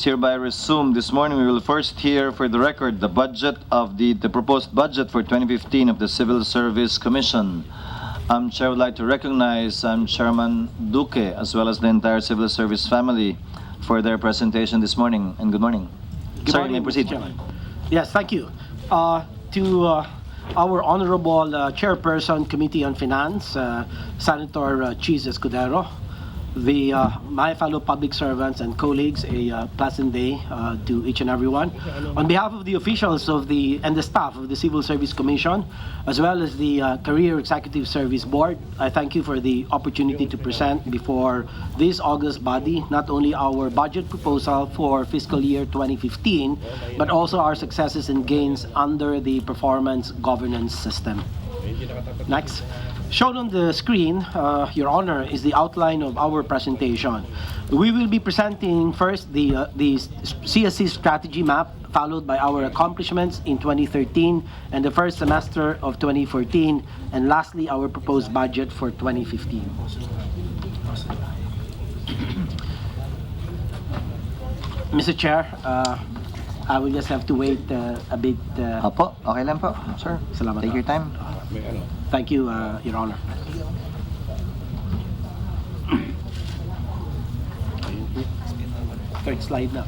Hereby resumed. This morning, we will first hear for the record the budget of the proposed budget for 2015 of the Civil Service Commission. Chair would like to recognize Chairman Duque as well as the entire Civil Service family for their presentation this morning. And good morning. Good Sir, morning, you may proceed. Mr. Chairman. Yes, thank you. To our Honorable Chairperson, Committee on Finance, Senator Cheese Escudero, my fellow public servants and colleagues, a pleasant day to each and every one. On behalf of the officials and the staff of the Civil Service Commission, as well as the Career Executive Service Board, I thank you for the opportunity to present before this August body not only our budget proposal for fiscal year 2015, but also our successes and gains under the performance governance system. Next. Shown on the screen, Your Honor, is the outline of our presentation. We will be presenting first the CSC strategy map, followed by our accomplishments in 2013 and the first semester of 2014, and lastly, our proposed budget for 2015. Mr. Chair, I will just have to wait a bit. Opo, okay lang po, sir. Salamat. Take your time. Thank you, Your Honor. Third slide na.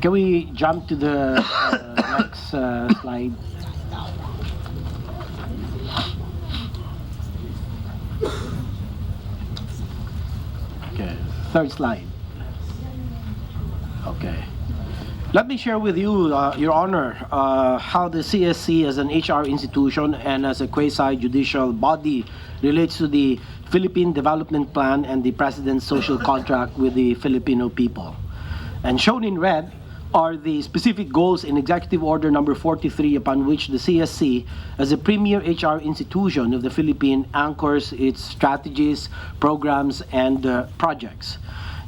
Can we jump to the next slide? Okay, third slide. Okay. Let me share with you, Your Honor, how the CSC as an HR institution and as a quasi-judicial body relates to the Philippine Development Plan and the President's social contract with the Filipino people. And shown in red are the specific goals in Executive Order number 43, upon which the CSC, as a premier HR institution of the Philippines, anchors its strategies, programs, and projects.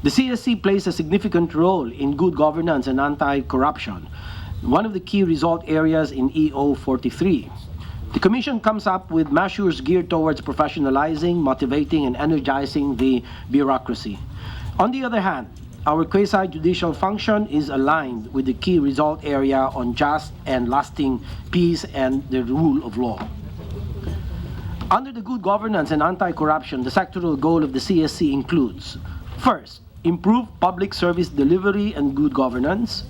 The CSC plays a significant role in good governance and anti-corruption, one of the key result areas in EO 43. The Commission comes up with measures geared towards professionalizing, motivating, and energizing the bureaucracy. On the other hand, our quasi-judicial function is aligned with the key result area on just and lasting peace and the rule of law. Under the good governance and anti-corruption, the sectoral goal of the CSC includes: first, improve public service delivery and good governance.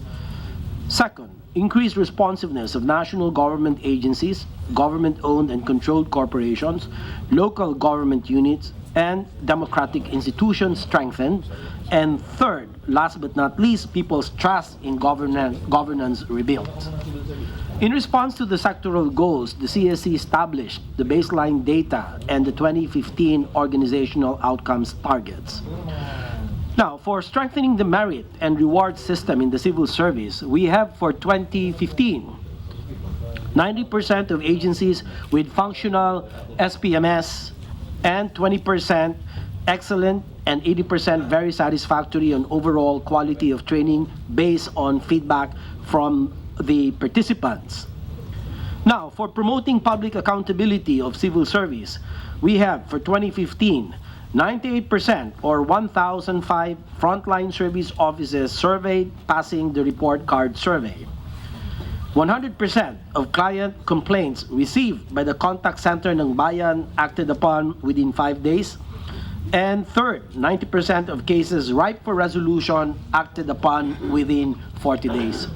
Second, increase responsiveness of national government agencies, government-owned and controlled corporations, local government units, and democratic institutions strengthened. And third, last but not least, people's trust in governance rebuilt. In response to the sectoral goals, the CSC established the baseline data and the 2015 organizational outcomes targets. Now, for strengthening the merit and reward system in the civil service, we have for 2015, 90% of agencies with functional SPMS and 20% excellent and 80% very satisfactory on overall quality of training based on feedback from the participants. Now, for promoting public accountability of civil service, we have for 2015, 98% or 1,005 frontline service officers surveyed passing the report card survey. 100% of client complaints received by the contact center ng Bayan acted upon within 5 days. And third, 90% of cases ripe for resolution acted upon within 40 days.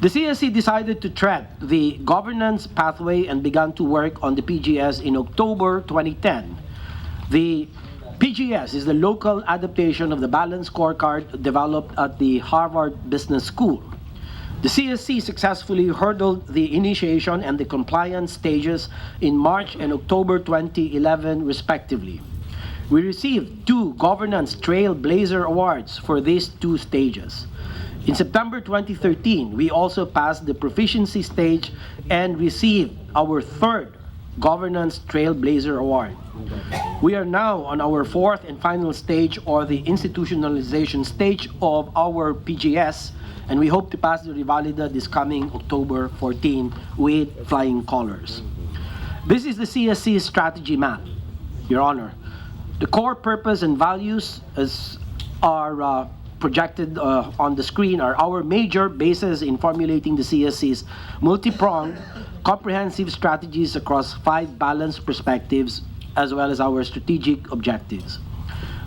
The CSC decided to tread the governance pathway and began to work on the PGS in October 2010. The PGS is the local adaptation of the balanced scorecard developed at the Harvard Business School. The CSC successfully hurdled the initiation and the compliance stages in March and October 2011, respectively. We received 2 Governance Trailblazer Awards for these 2 stages. In September 2013, we also passed the proficiency stage and received our third Governance Trailblazer Award. We are now on our fourth and final stage, or the institutionalization stage of our PGS, and we hope to pass the Revalida this coming October 14 with flying colors. This is the CSC strategy map, Your Honor. The core purpose and values are projected on the screen are our major bases in formulating the CSC's multi-pronged, comprehensive strategies across 5 balanced perspectives, as well as our strategic objectives.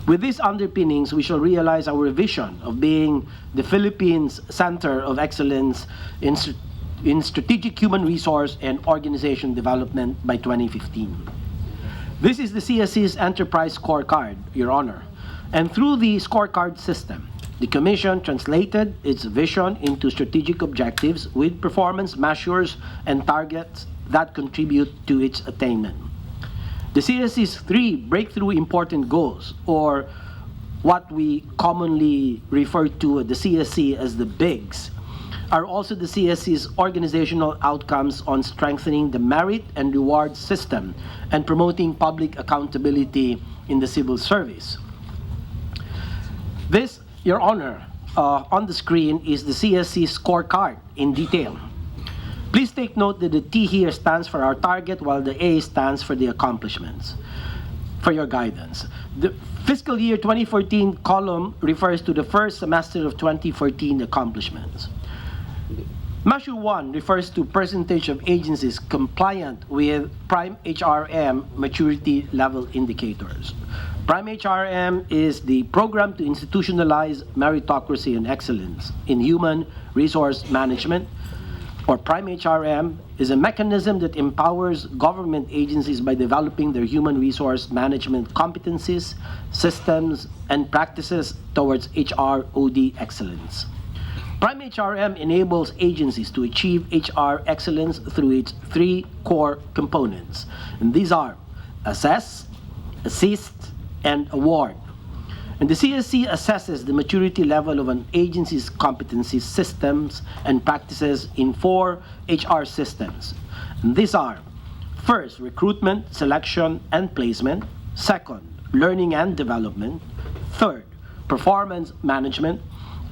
With these underpinnings, we shall realize our vision of being the Philippines' center of excellence in strategic human resource and organization development by 2015. This is the CSC's enterprise scorecard, Your Honor. And through the scorecard system, the Commission translated its vision into strategic objectives with performance measures and targets that contribute to its attainment. The CSC's 3 breakthrough important goals, or what we commonly refer to at the CSC as the BIGs, are also the CSC's organizational outcomes on strengthening the merit and reward system and promoting public accountability in the civil service. This, Your Honor, on the screen is the CSC scorecard in detail. Please take note that the T here stands for our target, while the A stands for the accomplishments. For your guidance, the fiscal year 2014 column refers to the first semester of 2014 accomplishments. Measure 1 refers to percentage of agencies compliant with Prime HRM maturity level indicators. Prime HRM is the program to institutionalize meritocracy and excellence in human resource management, or Prime HRM is a mechanism that empowers government agencies by developing their human resource management competencies, systems, and practices towards HROD excellence. Prime HRM enables agencies to achieve HR excellence through its 3 core components, and these are assess, assist, and award. And the CSC assesses the maturity level of an agency's competencies, systems, and practices in 4 HR systems. And these are, first, recruitment, selection, and placement; second, learning and development; third, performance management;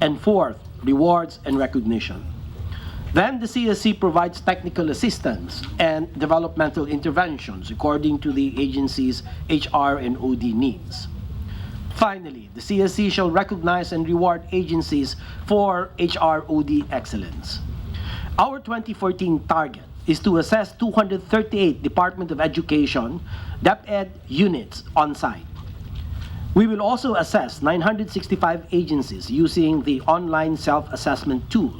and fourth, rewards and recognition. Then the CSC provides technical assistance and developmental interventions according to the agency's HR and OD needs. Finally, the CSC shall recognize and reward agencies for HROD excellence. Our 2014 target is to assess 238 Department of Education DepEd units on site. We will also assess 965 agencies using the online self-assessment tool.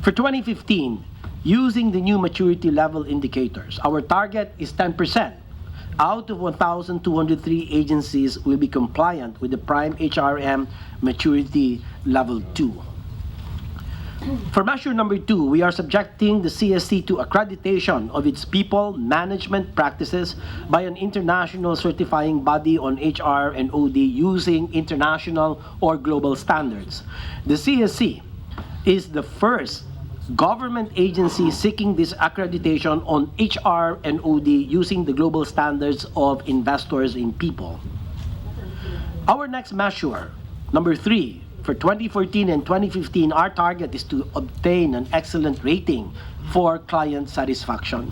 For 2015, using the new maturity level indicators, our target is 10%. Out of 1,203 agencies will be compliant with the Prime HRM maturity level 2. For measure number 2, we are subjecting the CSC to accreditation of its people management practices by an international certifying body on HR and OD using international or global standards. The CSC is the first government agency seeking this accreditation on HR and OD using the global standards of investors in people. Our next measure, number 3, for 2014 and 2015, our target is to obtain an excellent rating for client satisfaction.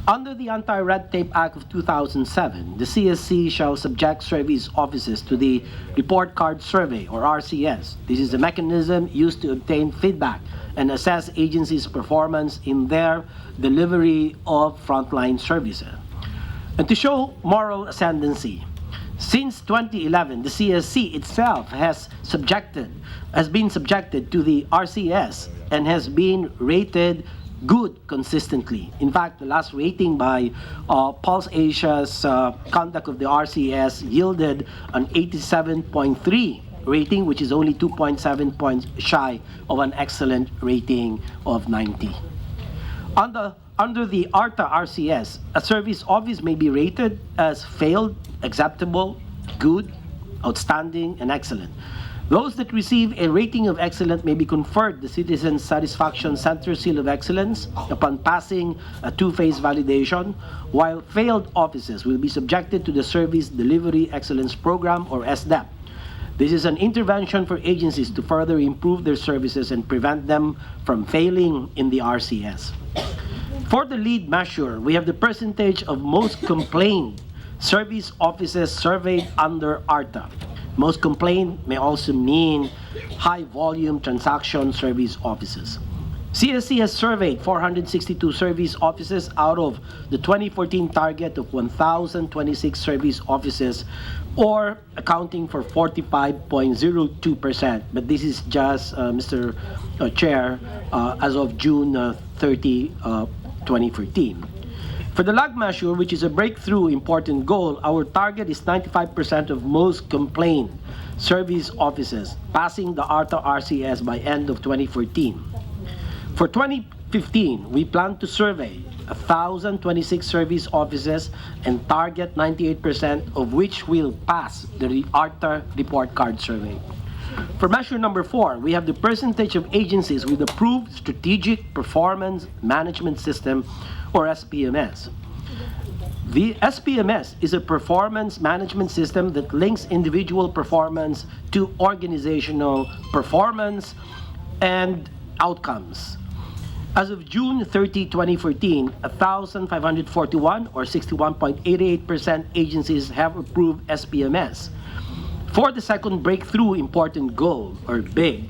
Under the Anti-Red Tape Act of 2007, the CSC shall subject service offices to the Report Card Survey, or RCS. This is a mechanism used to obtain feedback and assess agencies' performance in their delivery of frontline services. And to show moral ascendancy, since 2011, the CSC itself has been subjected to the RCS and has been rated good consistently. In fact, the last rating by Pulse Asia's conduct of the RCS yielded an 87.3 rating, which is only 2.7 points shy of an excellent rating of 90. Under the ARTA RCS, a service office may be rated as failed, acceptable, good, outstanding, and excellent. Those that receive a rating of excellent may be conferred the Citizen Satisfaction Center Seal of Excellence upon passing a two-phase validation, while failed offices will be subjected to the Service Delivery Excellence Program, or SDEP. This is an intervention for agencies to further improve their services and prevent them from failing in the RCS. For the lead measure, we have the percentage of most complained service offices surveyed under ARTA. Most complained may also mean high volume transaction service offices. CSC has surveyed 462 service offices out of the 2014 target of 1,026 service offices, or accounting for 45.02%. But this is just, Mr. Chair, as of June 30, 2014. For the lag measure, which is a breakthrough important goal, our target is 95% of most complained service offices, passing the ARTA RCS by end of 2014. For 2015, we plan to survey 1,026 service offices and target 98% of which will pass the ARTA report card survey. For measure number 4, we have the percentage of agencies with approved Strategic Performance Management System, or SPMS. The SPMS is a performance management system that links individual performance to organizational performance and outcomes. As of June 30, 2014, 1,541 or 61.88% agencies have approved SPMS. For the second breakthrough important goal, or BIG,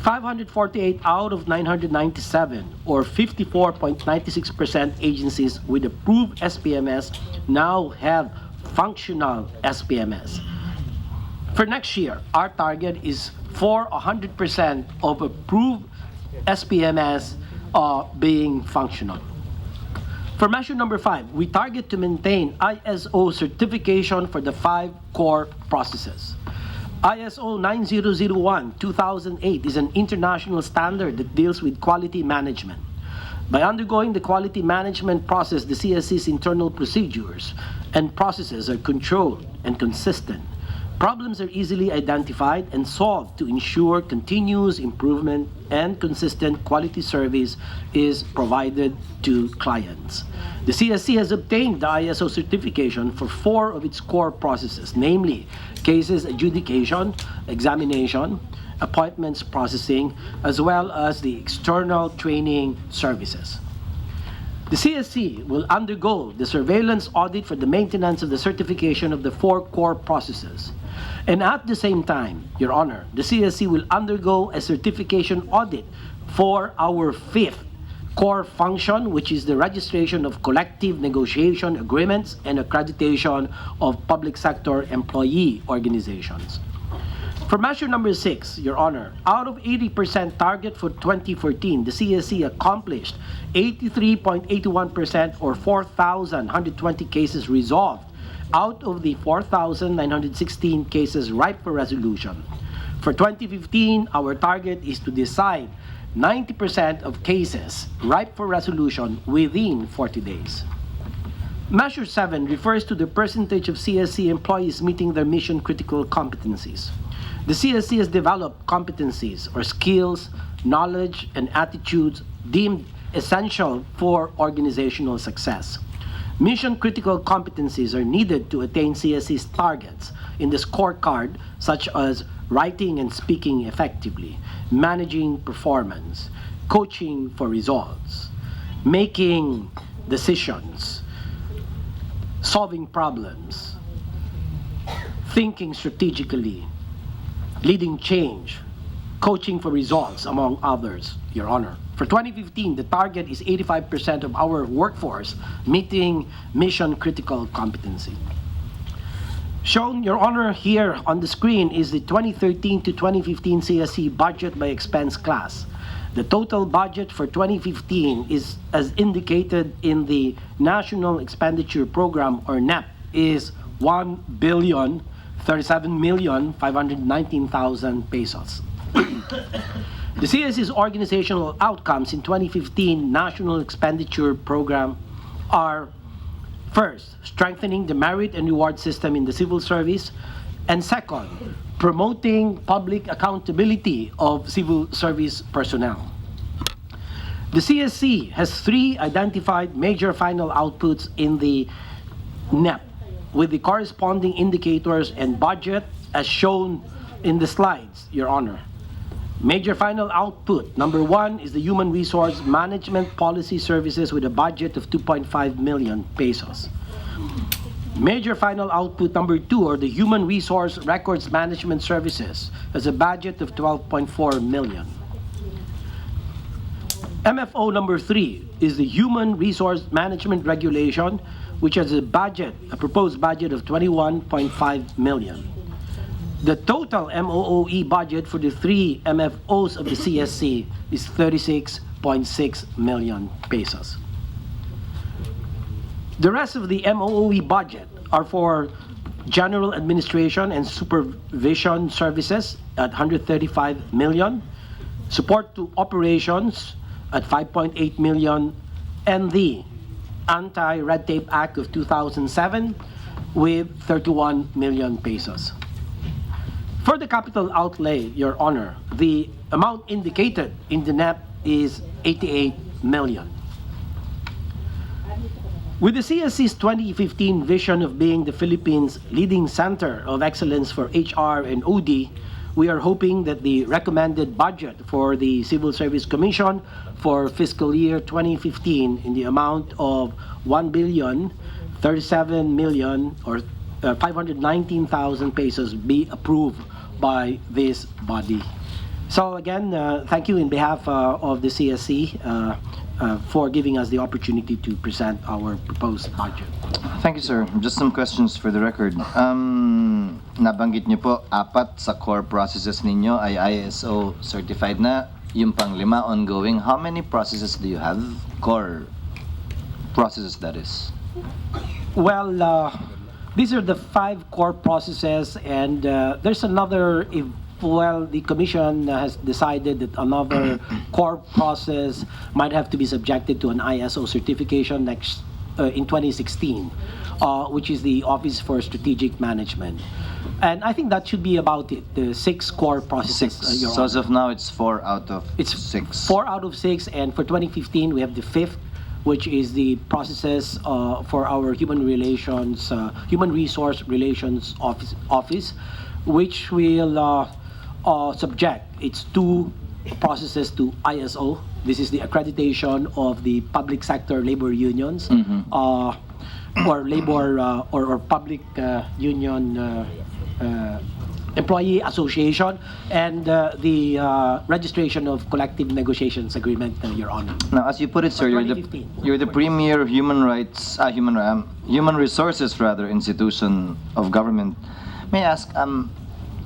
548 out of 997 or 54.96% agencies with approved SPMS now have functional SPMS. For next year, our target is for 100% of approved SPMS being functional. For measure number 5, we target to maintain ISO certification for the 5 core processes. ISO 9001-2008 is an international standard that deals with quality management. By undergoing the quality management process, the CSC's internal procedures and processes are controlled and consistent. Problems are easily identified and solved to ensure continuous improvement and consistent quality service is provided to clients. The CSC has obtained the ISO certification for 4 of its core processes, namely cases adjudication, examination, appointments processing, as well as the external training services. The CSC will undergo the surveillance audit for the maintenance of the certification of the 4 core processes. And at the same time, Your Honor, the CSC will undergo a certification audit for our 5th core function, which is the registration of collective negotiation agreements and accreditation of public sector employee organizations. For measure number 6, Your Honor, out of 80% target for 2014, the CSC accomplished 83.81% or 4,120 cases resolved out of the 4,916 cases ripe for resolution. For 2015, our target is to decide 90% of cases ripe for resolution within 40 days. Measure 7 refers to the percentage of CSC employees meeting their mission-critical competencies. The CSC has developed competencies or skills, knowledge, and attitudes deemed essential for organizational success. Mission-critical competencies are needed to attain CSC's targets in the scorecard, such as writing and speaking effectively, managing performance, coaching for results, making decisions, solving problems, thinking strategically, leading change, coaching for results, among others, Your Honor. For 2015, the target is 85% of our workforce meeting mission-critical competency. Shown, Your Honor, here on the screen is the 2013 to 2015 CSC budget by expense class. The total budget for 2015 is, as indicated in the National Expenditure Program, or NEP, is 1,037,519,000 pesos. The CSC's organizational outcomes in 2015 National Expenditure Program are: first, strengthening the merit and reward system in the civil service; And second, promoting public accountability of civil service personnel. The CSC has 3 identified major final outputs in the NEP with the corresponding indicators and budget as shown in the slides, Your Honor. Major final output, number 1 is the Human Resource Management Policy Services with a budget of 2.5 million pesos. Major final output number 2 are the Human Resource Records Management Services has a budget of 12.4 million. MFO number 3 is the Human Resource Management Regulation, which has a proposed budget of 21.5 million. The total MOOE budget for the 3 MFOs of the CSC is 36.6 million pesos. The rest of the MOOE budget are for general administration and supervision services at 135 million, support to operations at 5.8 million, and the Anti-Red Tape Act of 2007 with 31 million pesos. For the capital outlay, Your Honor, the amount indicated in the NEP is 88 million. With the CSC's 2015 vision of being the Philippines' leading center of excellence for HR and OD, we are hoping that the recommended budget for the Civil Service Commission for fiscal year 2015 in the amount of 1,037,000,000 or 519,000 pesos be approved by this body. So again, thank you in behalf of the CSC for giving us the opportunity to present our proposed budget. Thank you, sir. Just some questions for the record. Nabanggit niyo po, 4 sa core processes ninyo ay ISO certified na. Yung pang 5 ongoing. How many processes do you have? Core processes, that is. Well, these are the 5 core processes, and there's another. The Commission has decided that another core process might have to be subjected to an ISO certification next in 2016, which is the Office for Strategic Management. And I think that should be about it. The 6 core processes. 6. Your So as Honor. of now, it's 4 out of It's 6. 4 out of 6, and for 2015 we have the 5th, which is the processes for our human resource relations office, which will subject its 2 processes to ISO. This is the accreditation of the public sector labor unions, or labor or public union employee association, and the registration of collective negotiations agreement, Your Honor. Now, as you put it, sir, you're the 2015. premier human resources institution of government. May I ask,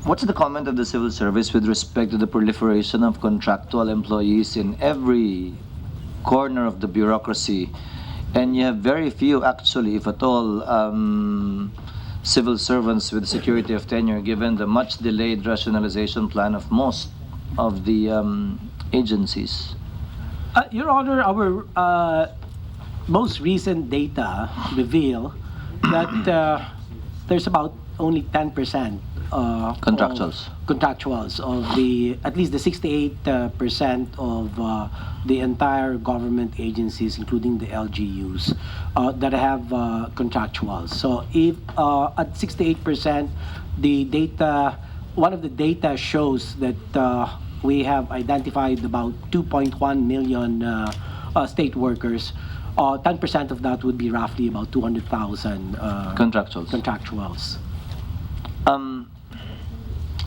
what's the comment of the civil service with respect to the proliferation of contractual employees in every corner of the bureaucracy? And you have very few, actually, if at all, civil servants with security of tenure, given the much delayed rationalization plan of most of the agencies. Your Honor, our most recent data reveal that there's about only 10% contractuals of the at least the 68% of the entire government agencies, including the LGUs, that have contractuals. So if at 68%, the data, one of the data shows that we have identified about 2.1 million state workers. 10% of that would be roughly about 200,000 contractuals.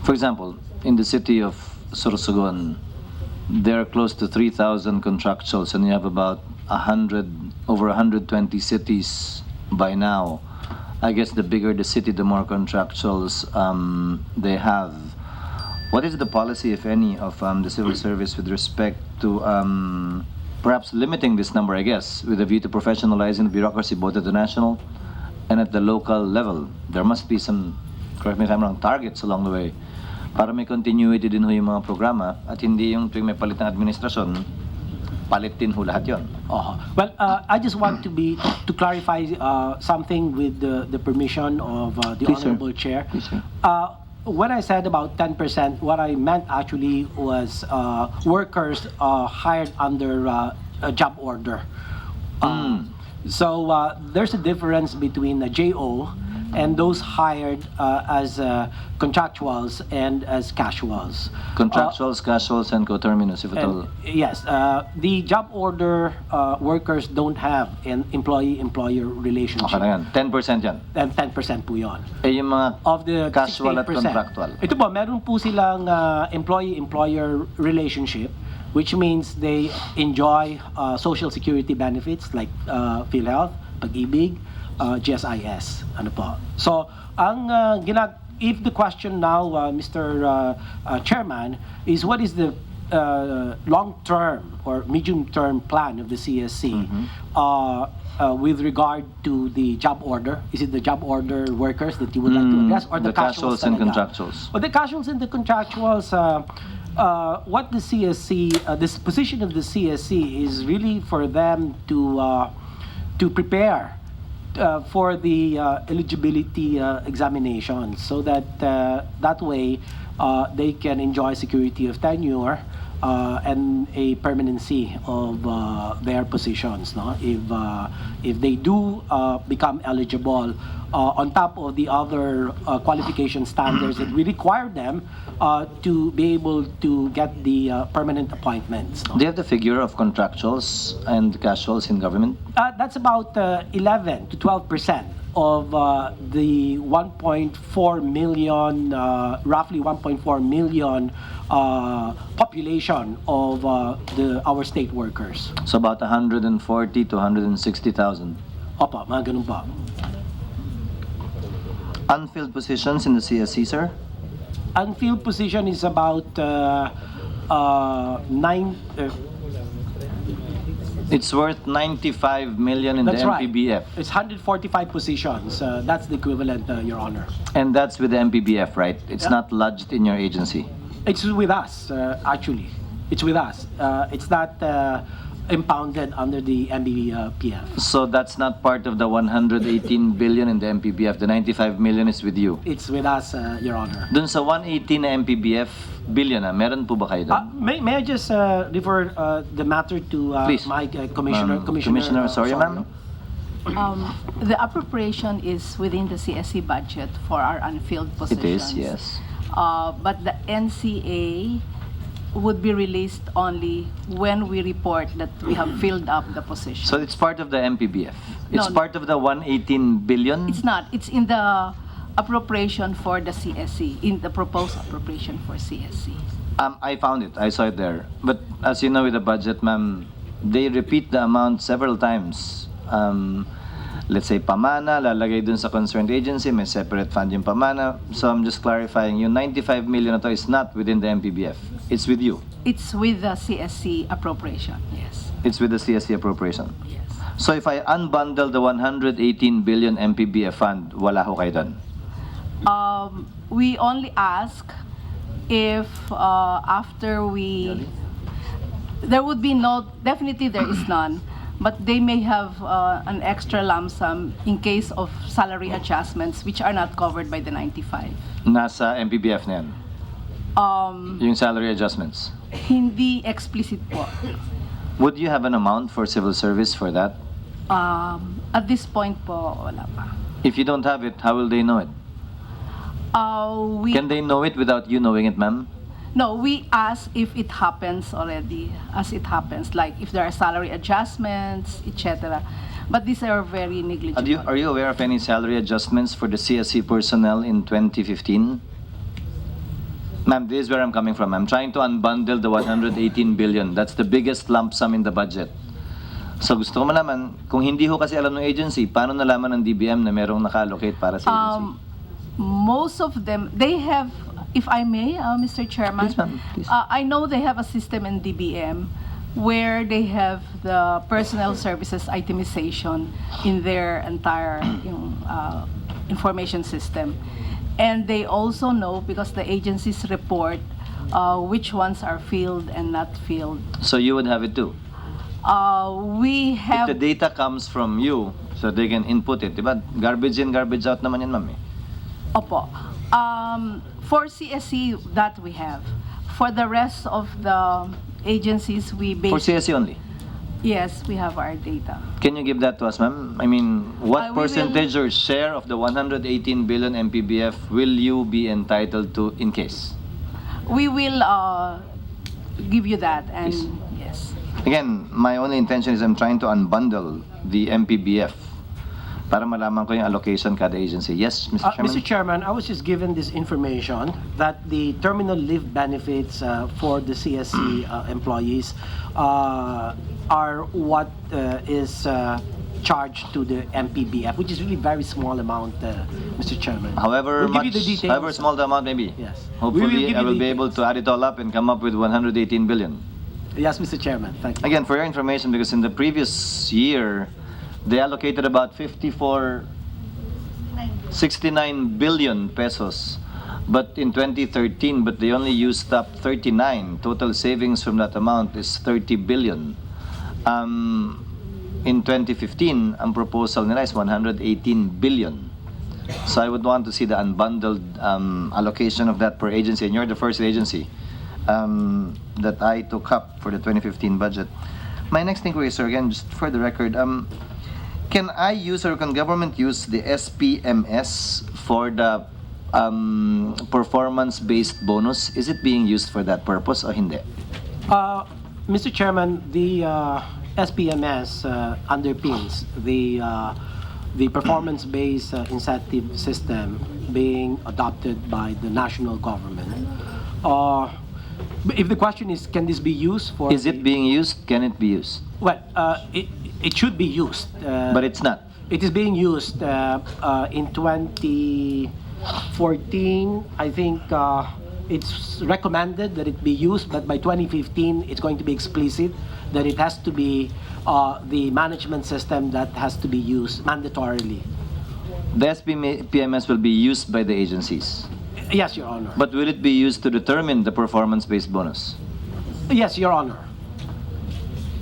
For example, in the city of Sorsogon, there are close to 3,000 contractuals, and you have about over 120 cities by now. I guess the bigger the city, the more contractuals they have. What is the policy, if any, of the civil service with respect to perhaps limiting this number, I guess, with a view to professionalizing the bureaucracy both at the national and at the local level? There must be some, correct me if I'm wrong, targets along the way para may continuity din ho yung mga programa at hindi yung tuwing may palit ng administrasyon, palit din ho lahat yun. Well, I just want to clarify something with the permission of the Please, sir. Honorable Chair. Please, sir. When I said about 10%, what I meant actually was workers hired under a job order. So there's a difference between a JO and those hired as contractuals and as casuals. Contractuals, casuals, and coterminous, if at all. Yes, the job order workers don't have an employee-employer relationship. Okay na yan. 10% yan. And 10% po yun. Eh, yung mga Of the casual at 68%. contractual. Ito po, meron po silang employee-employer relationship, which means they enjoy social security benefits like PhilHealth, Pag-ibig, GSIS. Ano po. So, ang if the question now, Mr. Chairman, is what is the long-term or medium-term plan of the CSC with regard to the job order? Is it the job order workers that you would like to address, or the casuals and talaga? contractuals. Well, the casuals and the contractuals, what the CSC, this position of the CSC is really for them to prepare for the eligibility examination, so that that way they can enjoy security of tenure and a permanency of their positions. No, if they do become eligible, on top of the other qualification standards that we require them to be able to get the permanent appointments. No? Do you have the figure of contractuals and casuals in government? That's about 11 to 12% of the 1.4 million, roughly 1.4 million population of our state workers. So about 140 to 160,000. Opo, mga ganun po. Unfilled positions in the CSC, sir? Unfilled position is about It's worth 95 million in the that's right. MPBF. It's 145 positions. That's the equivalent, Your Honor. And that's with the MPBF, right? It's Yeah. not lodged in your agency. It's with us, actually. It's with us. It's not impounded under the MBPF. So that's not part of the 118 billion in the MPBF. The 95 million is with you. It's with us, Your Honor. Dun sa 118 na MPBF billion, meron po ba kayo doon? May I just refer the matter to Please. my Commissioner? Commissioner, sorry, ma'am. The appropriation is within the CSC budget for our unfilled It is, positions. yes. But the NCA would be released only when we report that we have filled up the position. So it's part of the MPBF. It's No. part of the 118 billion. It's not. It's in the appropriation for the CSC, in the proposed appropriation for CSC. I found it. I saw it there. But as you know, with the budget, ma'am, they repeat the amount several times. Let's say pamana, lalagay dun sa concerned agency, may separate fund yung pamana. So I'm just clarifying, yung 95 million na to is not within the MPBF. It's with you. It's with the CSC appropriation, yes. It's with the CSC appropriation. Yes. So if I unbundle the 118 billion MPBF fund, wala ho kayo dun. We only ask if after we, there would be no, definitely there is none, but they may have an extra lump sum in case of salary adjustments which are not covered by the 95. Nasa MPBF na yan. Yung salary adjustments. Hindi explicit po. Would you have an amount for civil service for that? At this point po, wala pa. If you don't have it, how will they know it? We, Can they know it without you knowing it, ma'am? no, we ask if it happens already, as it happens, like if there are salary adjustments, etc. But these are very negligible. Are you aware of any salary adjustments for the CSC personnel in 2015? Ma'am, this is where I'm coming from. I'm trying to unbundle the 118 billion. That's the biggest lump sum in the budget. So gusto ko malaman, kung hindi ho kasi alam ng agency, paano nalaman ng DBM na merong naka-allocate para sa agency? Most of them, they have, if I may, Mr. Chairman, Please, ma'am, please. I know they have a system in DBM where they have the personnel services itemization in their entire information system. And they also know, because the agencies report which ones are filled and not filled. So you would have it too? We If have the data comes from you, so they can input it, diba? Garbage in, garbage out naman yan, ma'am. Eh. Opo. For CSC, that we have. For the rest of the agencies, we For base. CSE only. Yes, we have our data. Can you give that to us, ma'am? I mean, what We will- percentage or share of the 118 billion MPBF will you be entitled to in case? We will give you that, and Yes. yes. Again, my only intention is I'm trying to unbundle the MPBF para malaman ko yung allocation kada agency. Yes, Mr. Chairman? Mr. Chairman, I was just given this information that the terminal leave benefits for the CSC employees are what is charged to the MPBF, which is really very small amount, Mr. Chairman. However We'll much, give you the details. however small the amount may be. Yes. We will Hopefully, give I you will the be able to add it all up and come up with 118 billion. Yes, Mr. Chairman, thank you. Again, for your information, because in the previous year, they allocated about 69 billion pesos. But in 2013, but they only used up 39. Total savings from that amount is 30 billion. In 2015, ang proposal nila is 118 billion. So I would want to see the unbundled allocation of that per agency. And you're the first agency that I took up for the 2015 budget. My next inquiry, sir, again, just for the record, can I use or can government use the SPMS for the performance-based bonus? Is it being used for that purpose or hindi? Mr. Chairman, the SPMS underpins the performance-based incentive system being adopted by the national government. If the question is, can this be used for? Is it being used? Can it be used? Well, it should be used. But it's not. It is being used in 2014. I think it's recommended that it be used, but by 2015, it's going to be explicit that it has to be the management system that has to be used mandatorily. The SPMS will be used by the agencies. Yes, Your Honor. But will it be used to determine the performance-based bonus? Yes, Your Honor.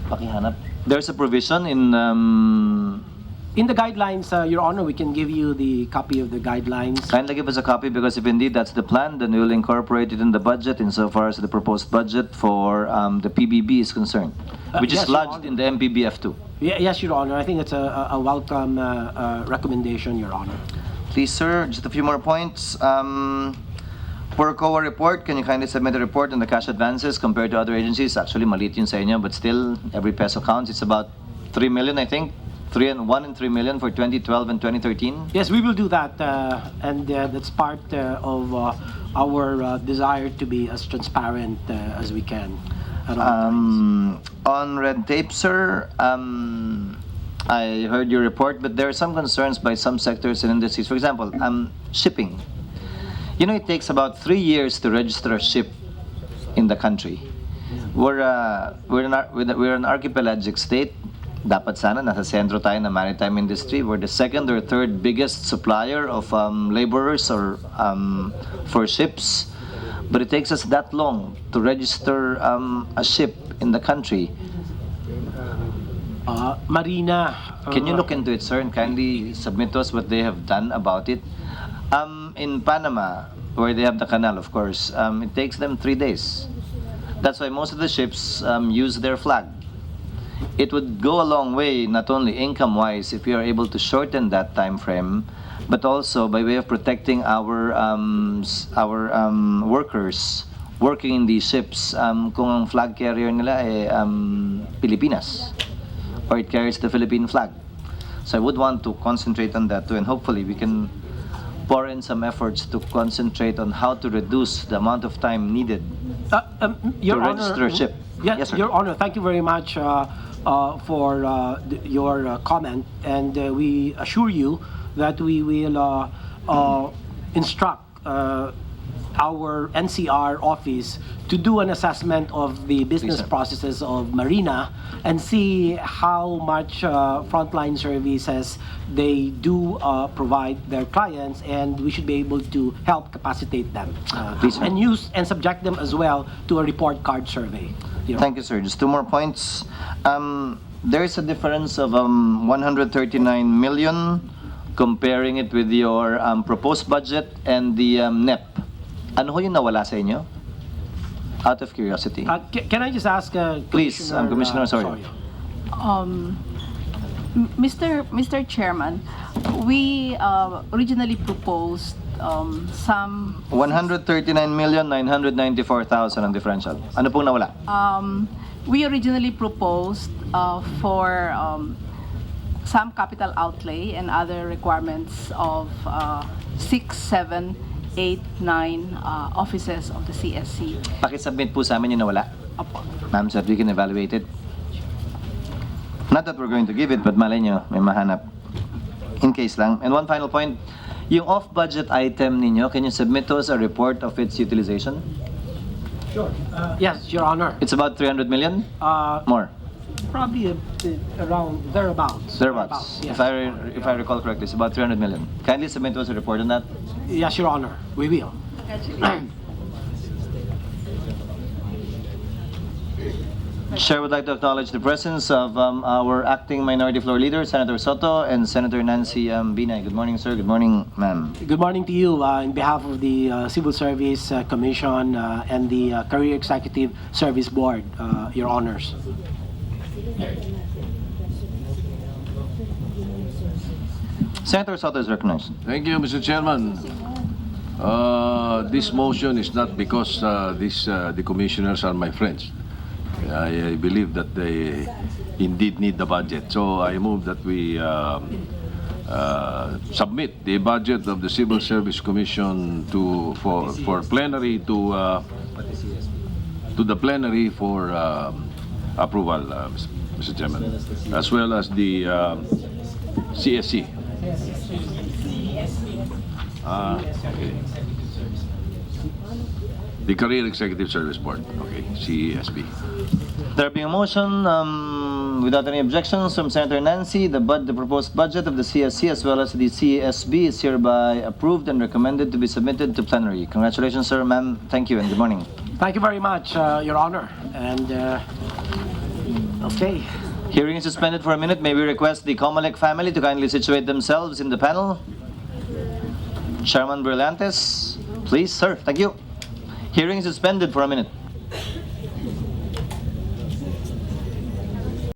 Pakihanap. There's a provision in In the guidelines, Your Honor, we can give you the copy of the guidelines. kindly give us a copy because if indeed that's the plan, then we will incorporate it in the budget insofar as the proposed budget for the PBB is concerned, which is yes, Your lodged Honor. in the MPBF too. Yes, Your Honor. I think it's a welcome recommendation, Your Honor. Please, sir, just a few more points. For COA report, can you kindly submit a report on the cash advances compared to other agencies? Actually, maliit yun sa inyo, but still, every peso counts. It's about 3 million, I think. 1 and 3 million for 2012 and 2013. Yes, we will do that, and that's part of our desire to be as transparent as we can at all times. On red tape, sir, I heard your report, but there are some concerns by some sectors and industries. For example, shipping. You know, it takes about 3 years to register a ship in the country. We're an archipelagic state. Dapat sana nasa sentro tayo ng maritime industry. We're the second or third biggest supplier of laborers or for ships. But it takes us that long to register a ship in the country. Marina. Can you look into it, sir, and kindly submit to us what they have done about it? In Panama, where they have the canal, of course, it takes them 3 days. That's why most of the ships use their flag. It would go a long way, not only income-wise, if we are able to shorten that time frame, but also by way of protecting our workers working in these ships. Kung ang flag carrier nila ay Pilipinas, or it carries the Philippine flag. So I would want to concentrate on that too, and hopefully we can pour in some efforts to concentrate on how to reduce the amount of time needed Your to Honor, register a ship. Yes, sir. Your Honor, thank you very much for your comment, and we assure you that we will instruct our NCR office to do an assessment of the business sir. processes of Marina and see how much frontline services they do provide their clients, and we should be able to help capacitate them Please, sir. and subject them as well to a report card survey. Your Thank you, sir. Just two more points. There is a difference of 139 million comparing it with your proposed budget and the NEP. Ano ho yung nawala sa inyo? Out of curiosity. Can I just ask, Please, Commissioner Osorio. Mr. Chairman, we originally proposed some 139,994,000 ang differential. Ano pong nawala? we originally proposed for some capital outlay and other requirements of 6, 7, 8, 9 offices of the CSC. Pakisubmit po sa amin yung nawala. Opo. Ma'am, so that we can evaluate it. Not that we're going to give it, but malay nyo, may mahanap. In case lang. And one final point, yung off-budget item ninyo, can you submit to us a report of its utilization? Sure. Yes, Your Honor. It's about 300 million? Uh, More? Probably around thereabouts. Thereabouts. Yes. If I recall correctly, it's about 300 million. Kindly submit to us a report on that. Yes, Your Honor. We will. Chair would like to acknowledge the presence of our acting Minority Floor Leader, Senator Soto, and Senator Nancy Binay. Good morning, sir. Good morning, ma'am. Good morning to you in behalf of the Civil Service Commission and the Career Executive Service Board, Your Honors. Senator Soto is recognized. Thank you, Mr. Chairman. This motion is not because the commissioners are my friends. I believe that they indeed need the budget. So I move that we submit the budget of the Civil Service Commission for plenary to the plenary for approval, Mr. Chairman, as well as the CSC. Okay. The Career Executive Service Board. Okay, CESB. There being a motion, without any objections from Senator Nancy, the proposed budget of the CSC as well as the CSB is hereby approved and recommended to be submitted to plenary. Congratulations, sir, ma'am. Thank you and good morning. Thank you very much, Your Honor. And, okay. Hearing is suspended for a minute. May we request the Comelec family to kindly situate themselves in the panel. Chairman Brillantes, please, sir. Thank you. Hearing is suspended for a minute.